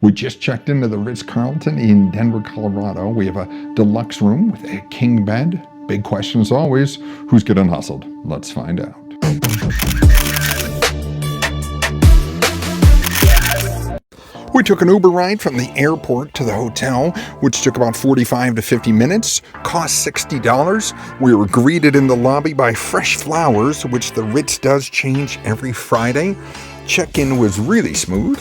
We just checked into the Ritz-Carlton in Denver, Colorado. We have a deluxe room with a king bed. Big question as always, who's getting hustled? Let's find out. We took an Uber ride from the airport to the hotel, which took about 45 to 50 minutes, cost $60. We were greeted in the lobby by fresh flowers, which the Ritz does change every Friday. Check-in was really smooth.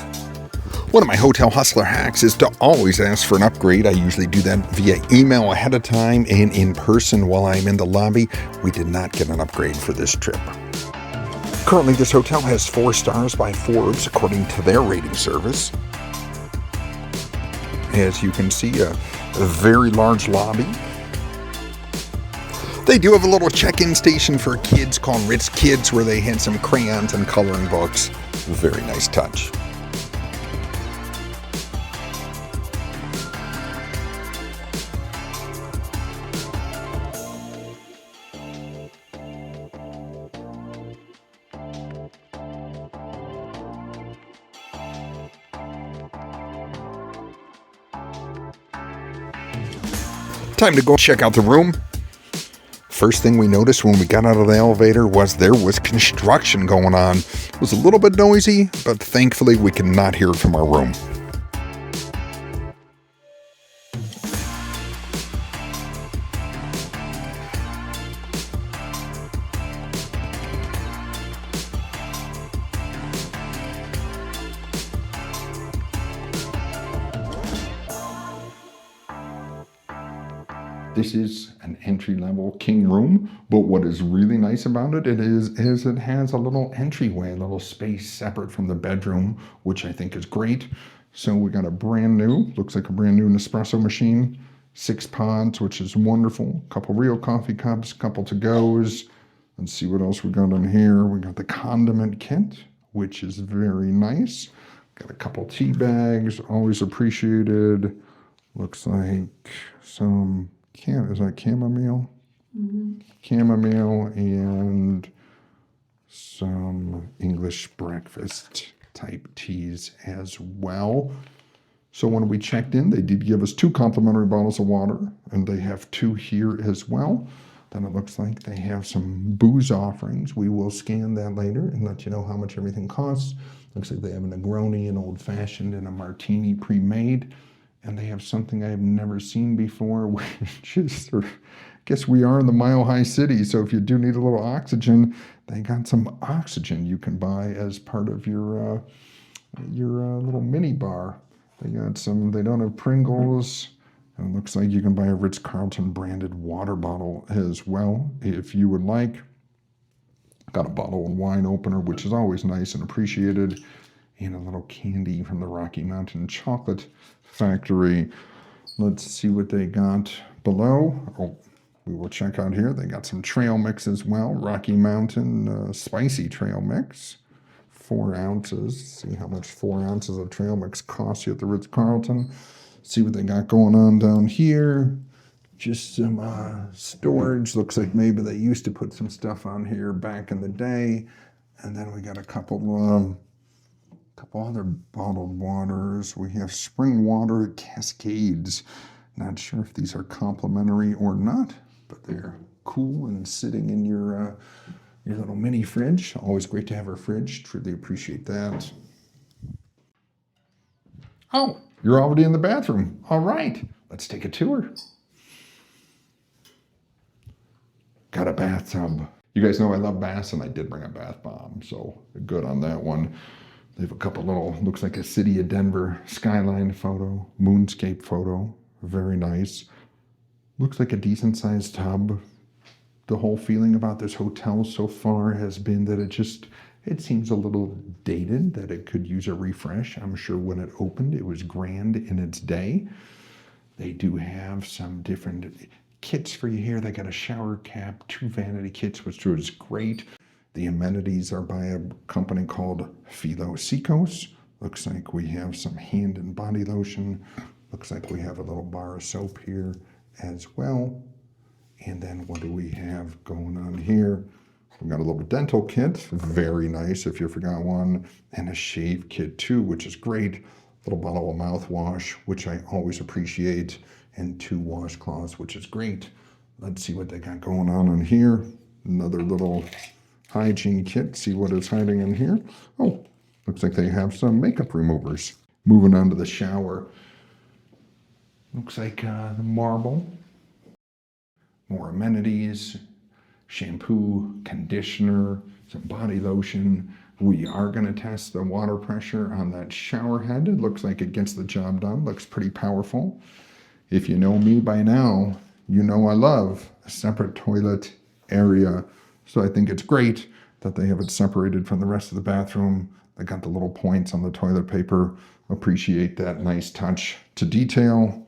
One of my hotel hustler hacks is to always ask for an upgrade. I usually do that via email ahead of time and in person while I'm in the lobby. We did not get an upgrade for this trip. Currently, this hotel has 4 stars by Forbes, according to their rating service. As you can see, a very large lobby. They do have a little check-in station for kids called Ritz Kids, where they had some crayons and coloring books. Very nice touch. Time to go check out the room. First thing we noticed when we got out of the elevator was there was construction going on. It was a little bit noisy, but thankfully we could not hear it from our room. This is an entry-level king room, but what is really nice about it is it has a little entryway, a little space separate from the bedroom, which I think is great. So we got a brand new, looks like a brand new Nespresso machine, 6 pods, which is wonderful. A couple real coffee cups, a couple to-goes. Let's see what else we got in here. We got the condiment kit, which is very nice. Got a couple tea bags, always appreciated. Looks like some... is that chamomile? Mm-hmm. Chamomile and some English breakfast type teas as well. So when we checked in, they did give us 2 complimentary bottles of water, and they have 2 here as well. Then it looks like they have some booze offerings. We will scan that later and let you know how much everything costs. Looks like they have a Negroni, an old fashioned, and a martini pre-made. And they have something I have never seen before, which is, I guess we are in the Mile High City, so if you do need a little oxygen, they got some oxygen you can buy as part of your little mini bar. They got some, they don't have Pringles, and it looks like you can buy a Ritz-Carlton branded water bottle as well, if you would like. Got a bottle of wine opener, which is always nice and appreciated, and a little candy from the Rocky Mountain Chocolate Factory. Let's see what they got below. Oh, we will check out here. They got some trail mix as well. Rocky Mountain spicy trail mix. 4 ounces. See how much 4 ounces of trail mix costs you at the Ritz-Carlton. See what they got going on down here. Just some storage. Looks like maybe they used to put some stuff on here back in the day. And then we got a couple other bottled waters. We have spring water Cascades. Not sure if these are complimentary or not, but they're cool and sitting in your little mini fridge. Always great to have a fridge. Truly appreciate that. Oh, you're already in the bathroom. All right, let's take a tour. Got a bathtub. You guys know I love baths, and I did bring a bath bomb, so good on that one. They have a couple little, looks like a city of Denver skyline photo, moonscape photo, very nice. Looks like a decent sized tub. The whole feeling about this hotel so far has been that it seems a little dated, that it could use a refresh. I'm sure when it opened, it was grand in its day. They do have some different kits for you here. They got a shower cap, 2 vanity kits, which was great. The amenities are by a company called Philosicos. Looks like we have some hand and body lotion. Looks like we have a little bar of soap here as well. And then what do we have going on here? We've got a little dental kit, very nice if you forgot one, and a shave kit too, which is great. little bottle of mouthwash, which I always appreciate, and 2 washcloths, which is great. Let's see what they got going on in here. Another little hygiene kit. See what is hiding in here. Oh, looks like they have some makeup removers. Moving on to the shower. Looks like the marble. More amenities. Shampoo, conditioner, some body lotion. We are going to test the water pressure on that shower head. It looks like it gets the job done. Looks pretty powerful. If you know me by now, you know I love a separate toilet area. So I think it's great that they have it separated from the rest of the bathroom. They got the little points on the toilet paper. Appreciate that nice touch to detail.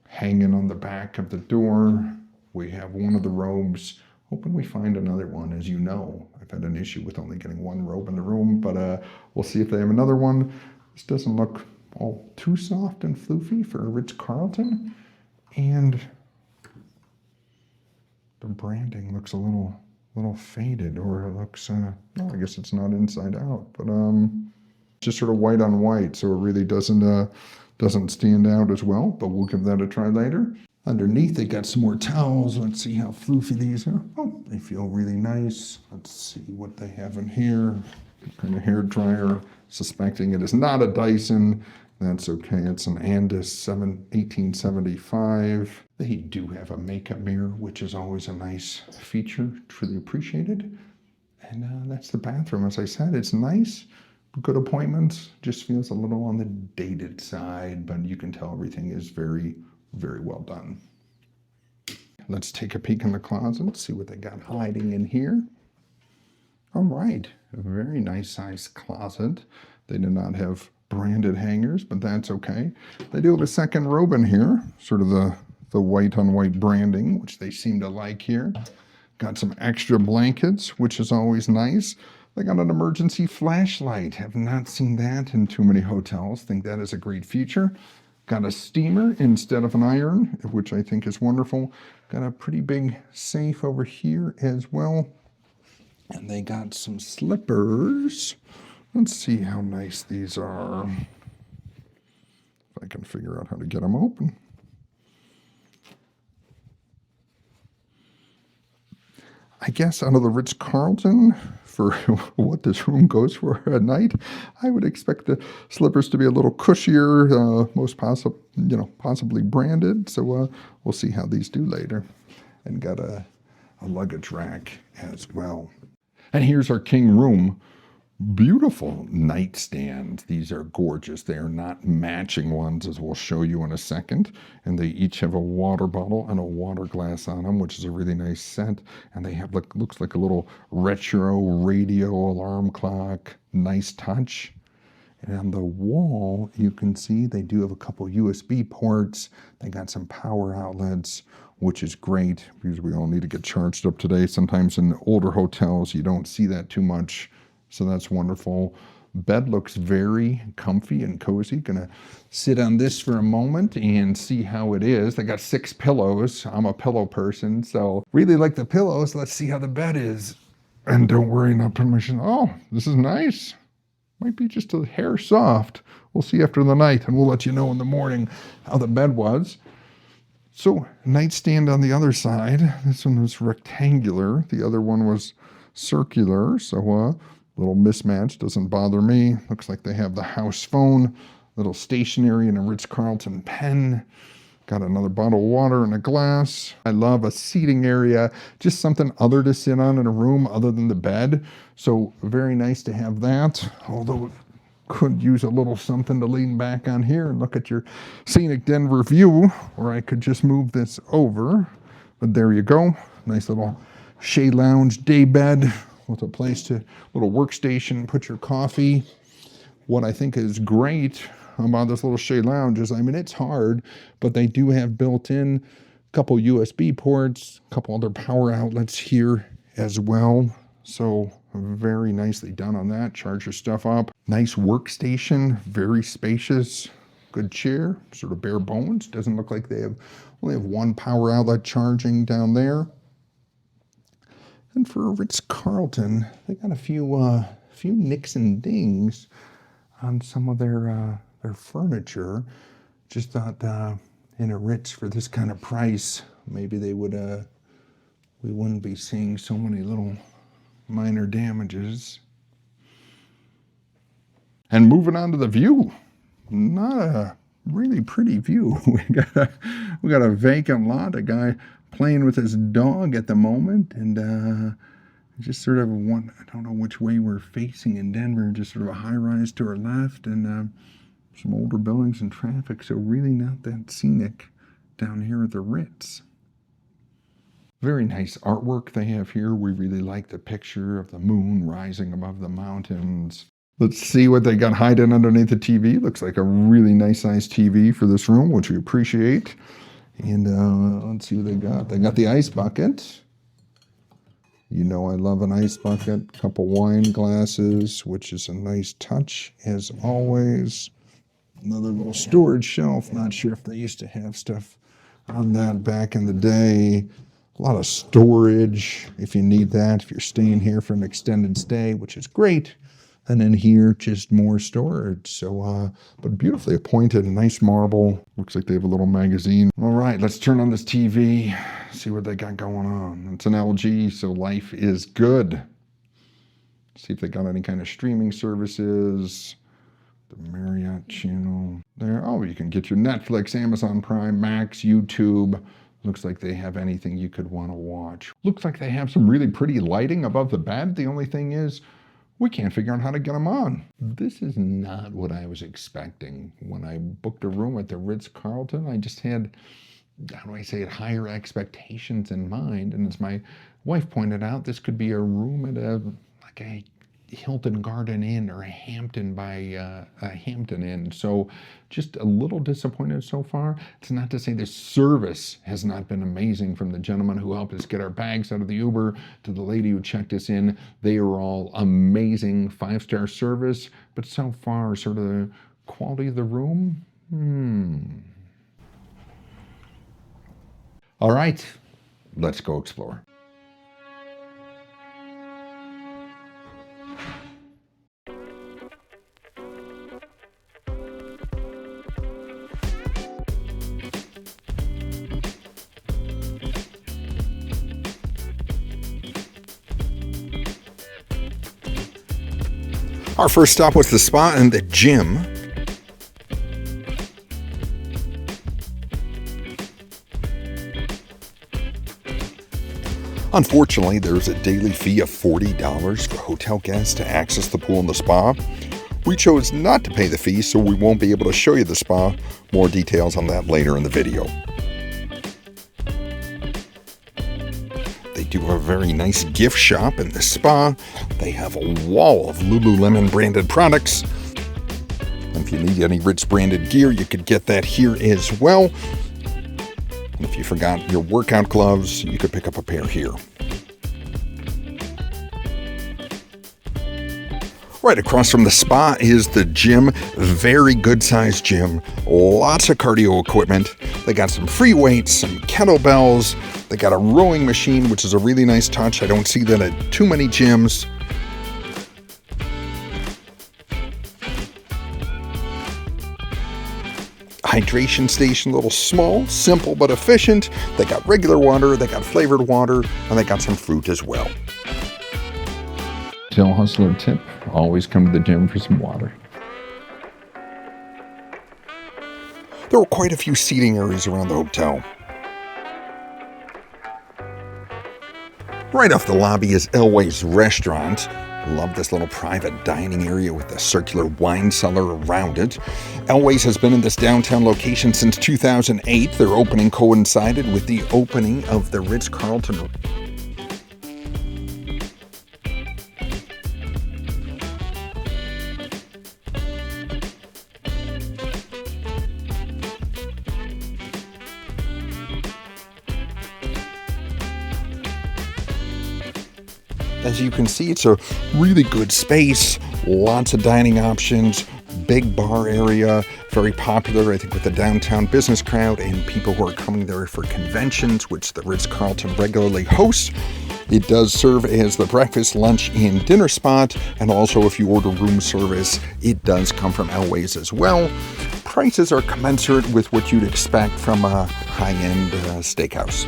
Hanging on the back of the door, we have one of the robes. Hoping we find another one. As you know, I've had an issue with only getting one robe in the room, but we'll see if they have another one. This doesn't look all too soft and floofy for a Ritz-Carlton. And the branding looks a little faded, or it looks, no, I guess it's not inside out, but just sort of white on white, so it really doesn't stand out as well, but we'll give that a try later. Underneath, they got some more towels. Let's see how floofy these are. Oh, they feel really nice. Let's see what they have in here. Kind of hair dryer. Suspecting it is not a Dyson. That's okay. It's an Andis 1875. They do have a makeup mirror, which is always a nice feature. Truly appreciated. And that's the bathroom. As I said, it's nice. Good appointments. Just feels a little on the dated side, but you can tell everything is very, very well done. Let's take a peek in the closet, see what they got hiding in here. All right, a very nice sized closet. They do not have branded hangers, but that's okay. They do have a second robe in here, sort of the white on white branding, which they seem to like here. Got some extra blankets, which is always nice. They got an emergency flashlight. Have not seen that in too many hotels. Think that is a great feature. Got a steamer instead of an iron, which I think is wonderful. Got a pretty big safe over here as well. And they got some slippers. Let's see how nice these are. If I can figure out how to get them open. I guess out of the Ritz-Carlton, for what this room goes for at night, I would expect the slippers to be a little cushier, possibly branded. So we'll see how these do later. And got a luggage rack as well. And here's our king room. Beautiful nightstands. These are gorgeous. They are not matching ones, as we'll show you in a second. And they each have a water bottle and a water glass on them, which is a really nice set. And they have, looks like a little retro radio alarm clock. Nice touch. And on the wall, you can see they do have a couple USB ports. They got some power outlets, which is great because we all need to get charged up today. Sometimes in older hotels, you don't see that too much. So that's wonderful. Bed looks very comfy and cozy. Gonna sit on this for a moment and see how it is. They got 6 pillows. I'm a pillow person, so really like the pillows. Let's see how the bed is. And don't worry, not permission. Oh, this is nice. Might be just a hair soft. We'll see after the night, and we'll let you know in the morning how the bed was. So, nightstand on the other side. This one was rectangular. The other one was circular, so little mismatch, doesn't bother me. Looks like they have the house phone, little stationery and a Ritz-Carlton pen. Got another bottle of water and a glass. I love a seating area, just something other to sit on in a room other than the bed. So very nice to have that, although could use a little something to lean back on here and look at your scenic Denver view, or I could just move this over. But there you go, nice little shade lounge day bed with a place to, little workstation, put your coffee. What I think is great about this little shade lounge is, I mean, it's hard, but they do have built in a couple USB ports, a couple other power outlets here as well. So very nicely done on that. Charge your stuff up. Nice workstation, very spacious, good chair, sort of bare bones. Doesn't look like they only have one power outlet charging down there. And for Ritz-Carlton, they got a few nicks and dings on some of their their furniture. Just thought in a Ritz for this kind of price, maybe they would, we wouldn't be seeing so many little minor damages. And moving on to the view, not a really pretty view. We got a vacant lot, a guy playing with his dog at the moment, and just sort of one, I don't know which way we're facing in Denver, just sort of a high rise to our left, and some older buildings and traffic, so really not that scenic down here at the Ritz. Very nice artwork they have here. We really like the picture of the moon rising above the mountains. Let's see what they got hiding underneath the TV. Looks like a really nice sized TV for this room, which we appreciate. And let's see what they got. They got the ice bucket. You know I love an ice bucket. Couple wine glasses, which is a nice touch as always. Another little storage shelf. Not sure if they used to have stuff on that back in the day. A lot of storage if you need that, if you're staying here for an extended stay, which is great. And then here, just more storage. So, but beautifully appointed, nice marble. Looks like they have a little magazine. All right, let's turn on this TV, see what they got going on. It's an LG, so life is good. See if they got any kind of streaming services. The Marriott channel there. Oh, you can get your Netflix, Amazon Prime, Max, YouTube. Looks like they have anything you could want to watch. Looks like they have some really pretty lighting above the bed. The only thing is, we can't figure out how to get them on. This is not what I was expecting. When I booked a room at the Ritz-Carlton, I just had, how do I say it, higher expectations in mind. And as my wife pointed out, this could be a room at a Hilton Garden Inn or a Hampton Inn. So just a little disappointed so far. It's not to say the service has not been amazing, from the gentleman who helped us get our bags out of the Uber to the lady who checked us in. They are all amazing, 5-star service, but so far sort of the quality of the room, All right, let's go explore. Our first stop was the spa and the gym. Unfortunately, there's a daily fee of $40 for hotel guests to access the pool and the spa. We chose not to pay the fee, so we won't be able to show you the spa. More details on that later in the video. They do a very nice gift shop in the spa. They have a wall of Lululemon branded products. And if you need any Ritz branded gear, you could get that here as well. And if you forgot your workout gloves, you could pick up a pair here. Right across from the spa is the gym. Very good sized gym. Lots of cardio equipment. They got some free weights, some kettlebells. They got a rowing machine, which is a really nice touch. I don't see that at too many gyms. Hydration station, a little small, simple but efficient. They got regular water, they got flavored water, and they got some fruit as well. Tell hustler tip, always come to the gym for some water. There were quite a few seating areas around the hotel. Right off the lobby is Elway's restaurant. Love this little private dining area with a circular wine cellar around it. Elway's has been in this downtown location since 2008. Their opening coincided with the opening of the Ritz-Carlton. As you can see, it's a really good space, lots of dining options, big bar area, very popular, I think, with the downtown business crowd and people who are coming there for conventions, which the Ritz-Carlton regularly hosts. It does serve as the breakfast, lunch, and dinner spot, and also if you order room service, it does come from Elway's as well. Prices are commensurate with what you'd expect from a high-end steakhouse.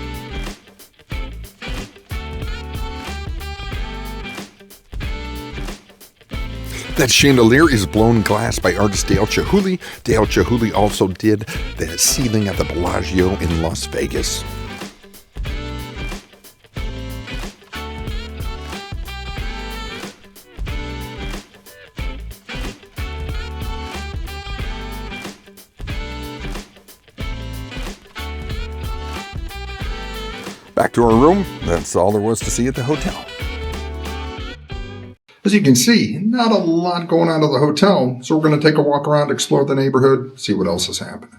That chandelier is blown glass by artist Dale Chihuly. Dale Chihuly also did the ceiling at the Bellagio in Las Vegas. Back to our room. That's all there was to see at the hotel. As you can see, not a lot going on at the hotel, so we're going to take a walk around, explore the neighborhood, see what else is happening.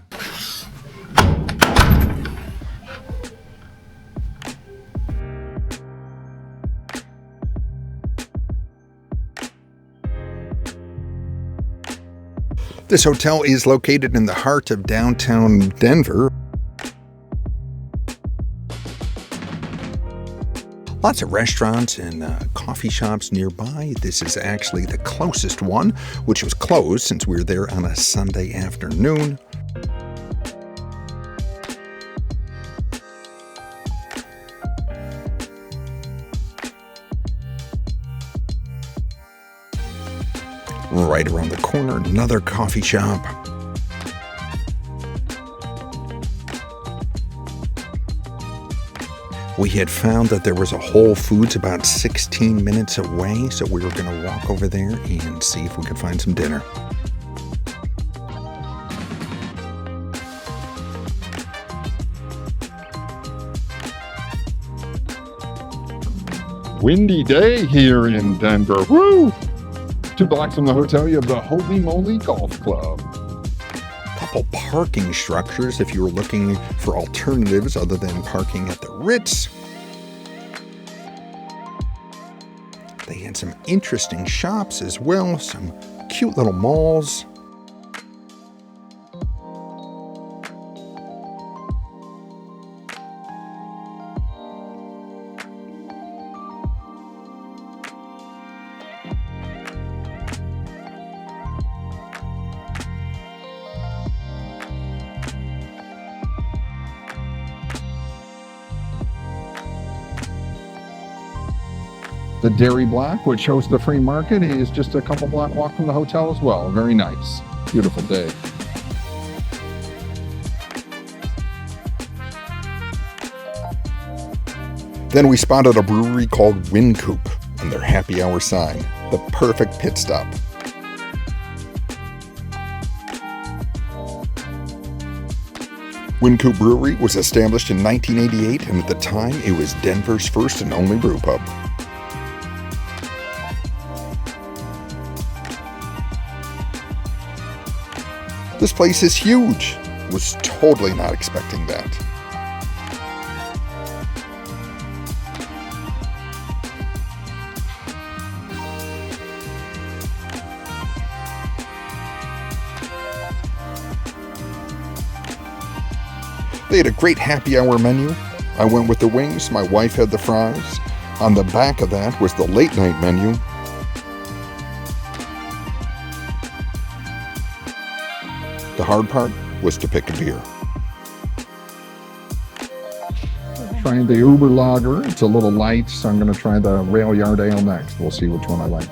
This hotel is located in the heart of downtown Denver. Lots of restaurants and coffee shops nearby. This is actually the closest one, which was closed since we were there on a Sunday afternoon. Right around the corner, another coffee shop. We had found that there was a Whole Foods about 16 minutes away, so we were going to walk over there and see if we could find some dinner. Windy day here in Denver. Woo! 2 blocks from the hotel, you have the Holy Moly Golf Club. Couple parking structures if you were looking for alternatives other than parking at the Ritz. They had some interesting shops as well, some cute little malls. The Dairy Block, which hosts the free market, is just a couple block walk from the hotel as well. Very nice. Beautiful day. Then we spotted a brewery called Wynkoop and their happy hour sign. The perfect pit stop. Wynkoop Brewery was established in 1988, and at the time it was Denver's first and only brew pub. This place is huge. Was totally not expecting that. They had a great happy hour menu. I went with the wings, my wife had the fries. On the back of that was the late night menu. The hard part was to pick a beer. Trying the Uber Lager. It's a little light, so I'm going to try the Rail Yard Ale next. We'll see which one I like.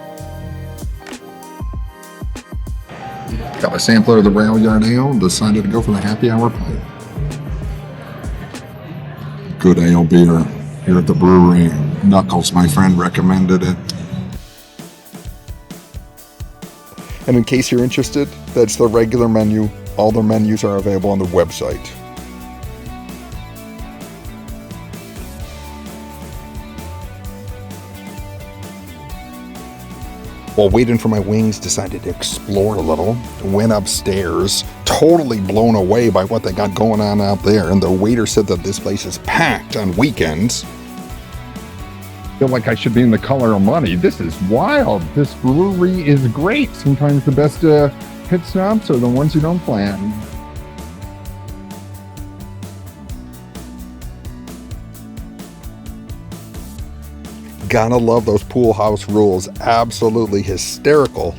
Got a sampler of the Rail Yard Ale and decided to go for the happy hour pint. Good ale beer here at the brewery. Knuckles, my friend, recommended it. And in case you're interested, that's the regular menu. All their menus are available on the website. While waiting for my wings, decided to explore a little. Went upstairs, totally blown away by what they got going on out there. And the waiter said that this place is packed on weekends. Feel like I should be in the color of money. This is wild. This brewery is great. Sometimes the best pit stops are the ones you don't plan. Gotta love those pool house rules. Absolutely hysterical.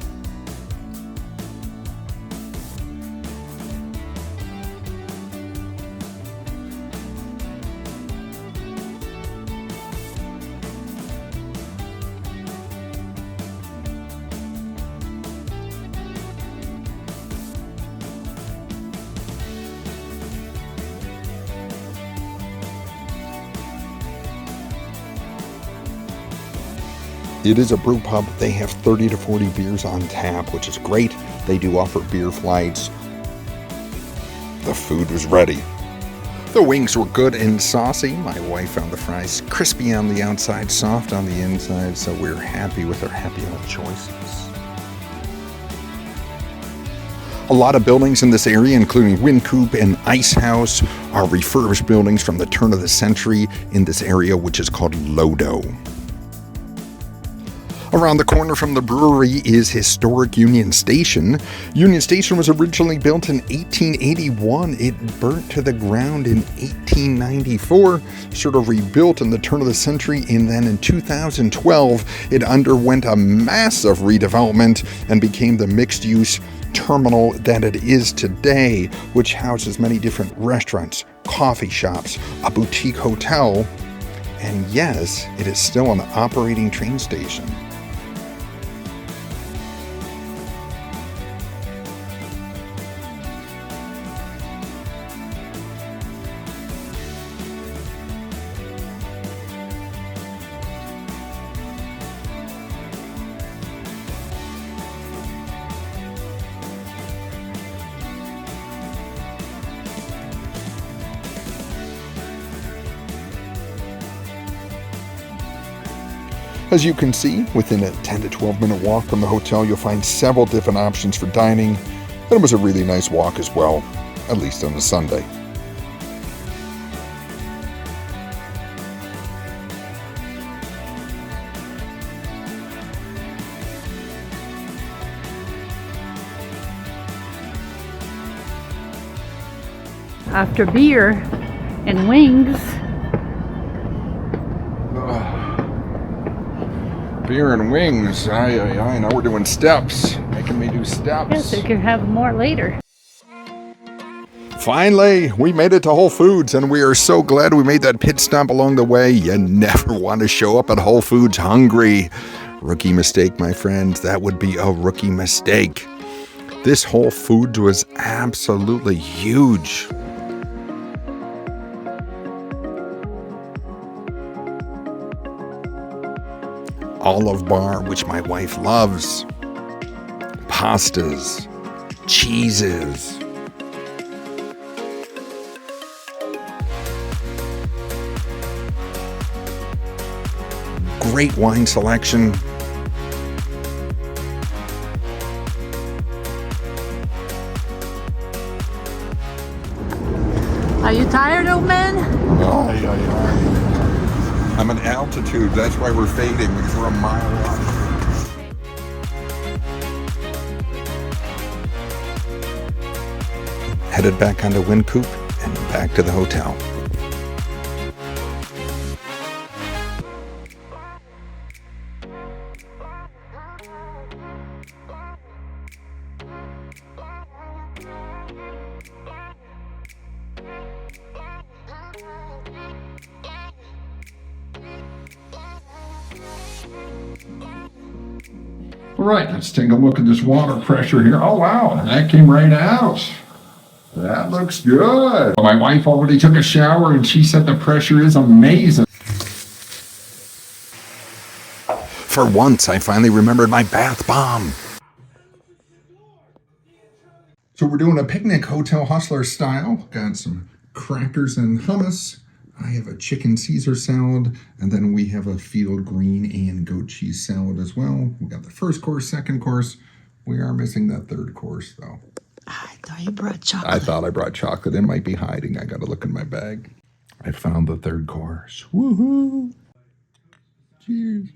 It is a brew pub. They have 30 to 40 beers on tap, which is great. They do offer beer flights. The food was ready. The wings were good and saucy. My wife found the fries crispy on the outside, soft on the inside, so we're happy with our happy hour choices. A lot of buildings in this area, including Wynkoop and Ice House, are refurbished buildings from the turn of the century in this area, which is called Lodo. Around the corner from the brewery is historic Union Station. Union Station was originally built in 1881. It burnt to the ground in 1894, sort of rebuilt in the turn of the century, and then in 2012, it underwent a massive redevelopment and became the mixed-use terminal that it is today, which houses many different restaurants, coffee shops, a boutique hotel, and yes, it is still an operating train station. As you can see, within a 10 to 12 minute walk from the hotel, you'll find several different options for dining, and it was a really nice walk as well, at least on a Sunday. After beer and wings, Beer and wings. Now we're doing steps. Making me do steps. yes, you can have more later. Finally, we made it to Whole Foods, and we are so glad we made that pit stop along the way. You never want to show up at Whole Foods hungry. Rookie mistake, my friends. That would be a rookie mistake. This Whole Foods was absolutely huge. Olive bar, which my wife loves. Pastas. Cheeses. Great wine selection. Are you tired, old man? I'm at altitude. That's why we're fading, because we're a mile up. Headed back onto Wynkoop and back to the hotel. All right, let's take a look at this water pressure here. Oh, wow, that came right out. That looks good. My wife already took a shower, and she said the pressure is amazing. For once, I finally remembered my bath bomb. So we're doing a picnic hotel hustler style. Got some crackers and hummus. I have a chicken Caesar salad, and then we have a field green and goat cheese salad as well. We got the first course, second course. We are missing that third course, though. I thought you brought chocolate. I thought I brought chocolate. It might be hiding. I got to look in my bag. I found the third course. Woohoo! Cheers.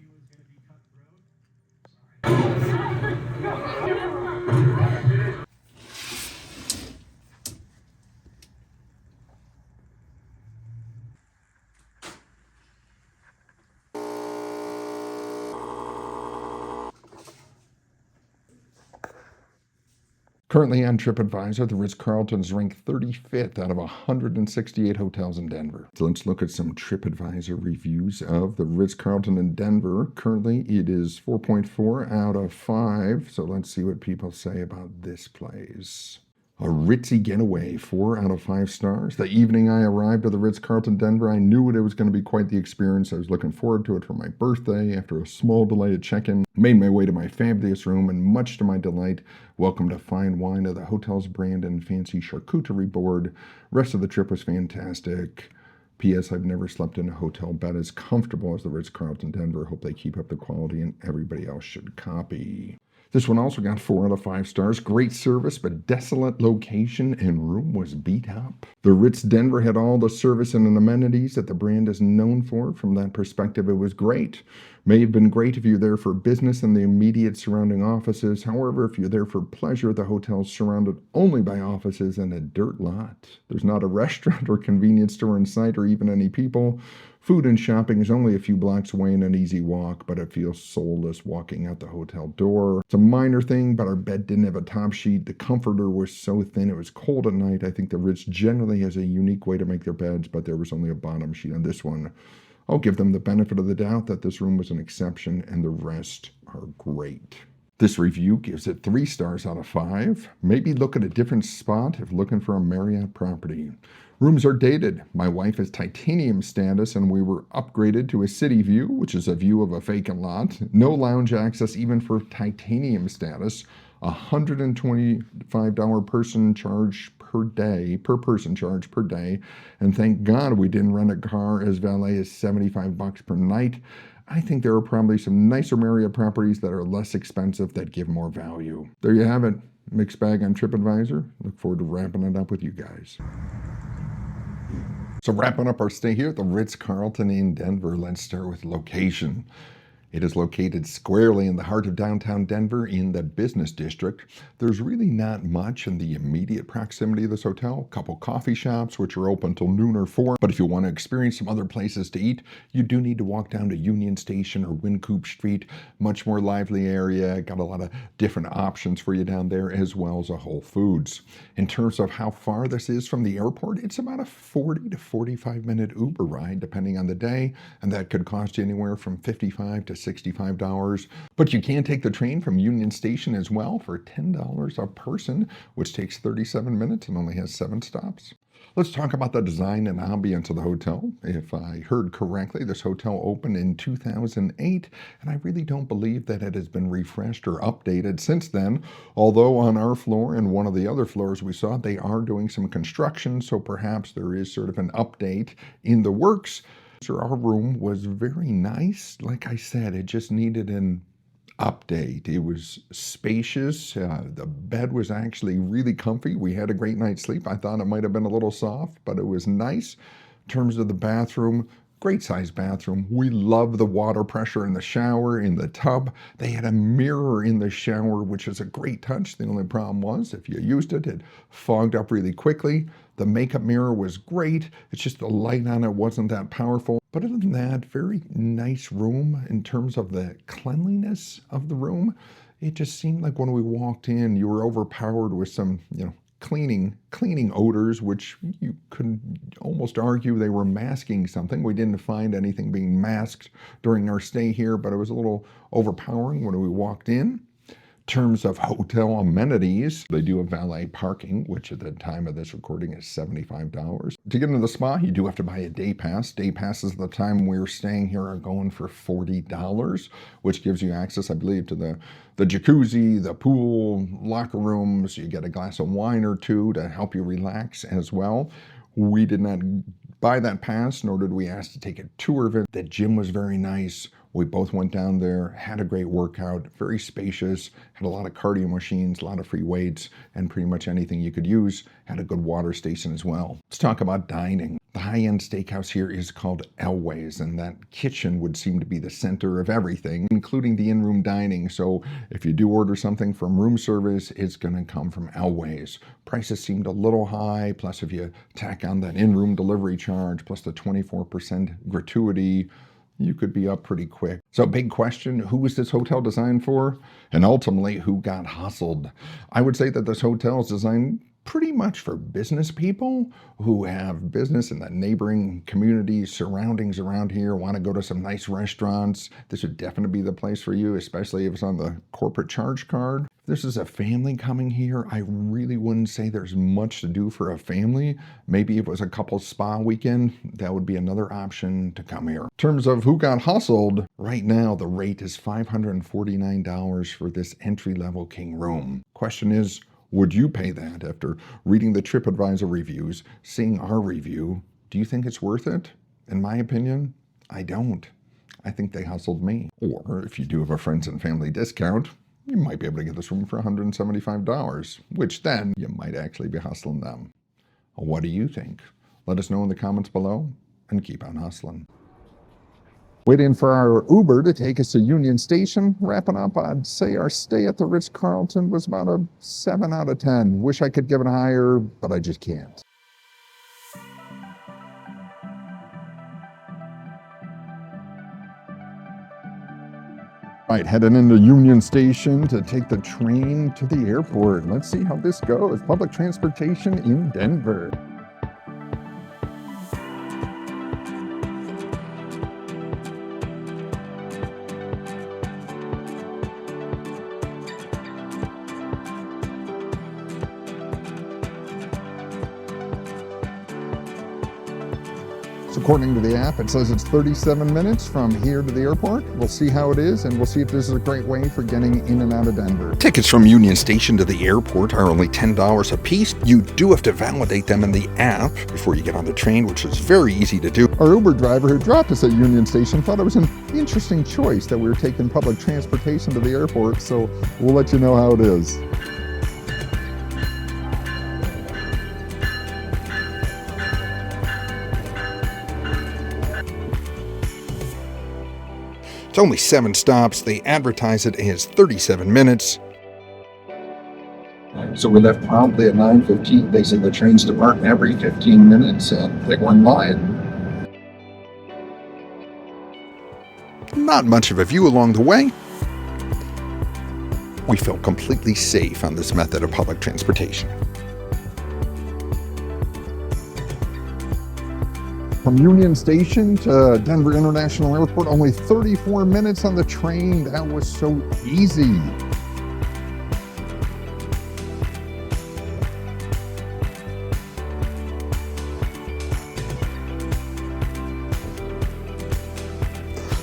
Currently on TripAdvisor, the Ritz-Carlton is ranked 35th out of 168 hotels in Denver. So let's look at some TripAdvisor reviews of the Ritz-Carlton in Denver. Currently, it is 4.4 out of 5. So let's see what people say about this place. A ritzy getaway, 4 out of 5 stars. The evening I arrived at the Ritz-Carlton Denver, I knew it was going to be quite the experience. I was looking forward to it for my birthday. After a small delay at check-in, made my way to my fabulous room, and much to my delight, welcomed a fine wine of the hotel's brand and fancy charcuterie board. Rest of the trip was fantastic. P.S. I've never slept in a hotel bed as comfortable as the Ritz-Carlton Denver. Hope they keep up the quality and everybody else should copy. This one also got 4 out of 5 stars. Great service, but desolate location and room was beat up. The Ritz Denver had all the service and amenities that the brand is known for. From that perspective, it was great. May have been great if you're there for business and the immediate surrounding offices. However, if you're there for pleasure, the hotel's surrounded only by offices and a dirt lot. There's not a restaurant or convenience store in sight or even any people. Food and shopping is only a few blocks away and an easy walk, but it feels soulless walking out the hotel door. It's a minor thing, but our bed didn't have a top sheet. The comforter was so thin it was cold at night. I think the Ritz generally has a unique way to make their beds, but there was only a bottom sheet on this one. I'll give them the benefit of the doubt that this room was an exception and the rest are great. This review gives it 3 stars out of 5. Maybe look at a different spot if looking for a Marriott property. Rooms are dated. My wife is titanium status and we were upgraded to a city view, which is a view of a vacant lot. No lounge access even for titanium status. $125 person charge per person charge per day. And thank God we didn't rent a car, as valet is $75 per night. I think there are probably some nicer Marriott properties that are less expensive that give more value. There you have it. Mixed bag on TripAdvisor. Look forward to wrapping it up with you guys. So wrapping up our stay here at the Ritz-Carlton in Denver, let's start with location. It is located squarely in the heart of downtown Denver in the business district. There's really not much in the immediate proximity of this hotel. A couple coffee shops, which are open till noon or 4. But if you want to experience some other places to eat, you do need to walk down to Union Station or Wynkoop Street. Much more lively area. Got a lot of different options for you down there, as well as a Whole Foods. In terms of how far this is from the airport, it's about a 40 to 45 minute Uber ride, depending on the day. And that could cost you anywhere from $55 to $65. But you can take the train from Union Station as well for $10 a person, which takes 37 minutes and only has 7 stops. Let's talk about the design and ambience of the hotel. If I heard correctly, this hotel opened in 2008, and I really don't believe that it has been refreshed or updated since then, although on our floor and one of the other floors we saw, they are doing some construction, so perhaps there is sort of an update in the works. Our room was very nice. Like I said, it just needed an update. It was spacious. The bed was actually really comfy. We had a great night's sleep. I thought it might have been a little soft, but it was nice. In terms of the bathroom, great sized bathroom. We love the water pressure in the shower, in the tub. They had a mirror in the shower, which is a great touch. The only problem was if you used it, it fogged up really quickly. The makeup mirror was great. It's just the light on it wasn't that powerful. But other than that, very nice room in terms of the cleanliness of the room. It just seemed like when we walked in, you were overpowered with some, cleaning odors, which you could almost argue they were masking something. We didn't find anything being masked during our stay here, but it was a little overpowering when we walked in. In terms of hotel amenities, they do have valet parking, which at the time of this recording is $75. To get into the spa, you do have to buy a day pass. Day passes at the time we were staying here are going for $40, which gives you access, I believe, to the jacuzzi, the pool, locker rooms. You get a glass of wine or 2 to help you relax as well. We did not buy that pass, nor did we ask to take a tour of it. The gym was very nice. We both went down there, had a great workout, very spacious, had a lot of cardio machines, a lot of free weights, and pretty much anything you could use. Had a good water station as well. Let's talk about dining. The high-end steakhouse here is called Elway's, and that kitchen would seem to be the center of everything, including the in-room dining. So if you do order something from room service, it's going to come from Elway's. Prices seemed a little high, plus if you tack on that in-room delivery charge, plus the 24% gratuity, you could be up pretty quick. So big question, who was this hotel designed for? And ultimately, who got hustled? I would say that this hotel is designed pretty much for business people who have business in the neighboring communities, surroundings around here, want to go to some nice restaurants. This would definitely be the place for you, especially if it's on the corporate charge card. If this is a family coming here, I really wouldn't say there's much to do for a family. Maybe if it was a couple spa weekend, that would be another option to come here. In terms of who got hustled, right now the rate is $549 for this entry-level king room. Question is, would you pay that after reading the TripAdvisor reviews, seeing our review? Do you think it's worth it? In my opinion, I don't. I think they hustled me. Or if you do have a friends and family discount, you might be able to get this room for $175, which then you might actually be hustling them. What do you think? Let us know in the comments below and keep on hustling. Waiting for our Uber to take us to Union Station. Wrapping up, I'd say our stay at the Ritz-Carlton was about a 7 out of 10. Wish I could give it higher, but I just can't. Right, heading into Union Station to take the train to the airport. Let's see how this goes. Public transportation in Denver. So according to the app, it says it's 37 minutes from here to the airport. We'll see how it is, and we'll see if this is a great way for getting in and out of Denver. Tickets from Union Station to the airport are only $10 a piece. You do have to validate them in the app before you get on the train, which is very easy to do. Our Uber driver who dropped us at Union Station thought it was an interesting choice that we were taking public transportation to the airport, so we'll let you know how it is. It's only 7 stops. They advertise it as 37 minutes. So we left promptly at 9:15. They said the trains depart every 15 minutes and they went line. Not much of a view along the way. We felt completely safe on this method of public transportation. From Union Station to Denver International Airport, only 34 minutes on the train. That was so easy.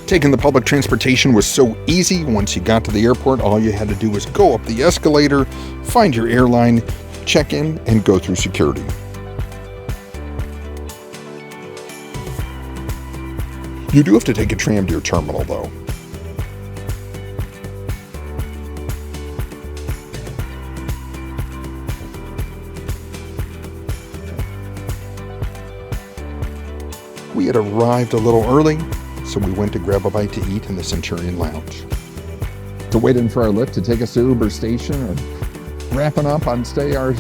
Taking the public transportation was so easy. Once you got to the airport, all you had to do was go up the escalator, find your airline, check in, and go through security. You do have to take a tram to your terminal, though. We had arrived a little early, so we went to grab a bite to eat in the Centurion Lounge. So waiting for our lift to take us to Uber Station, and wrapping up on stay our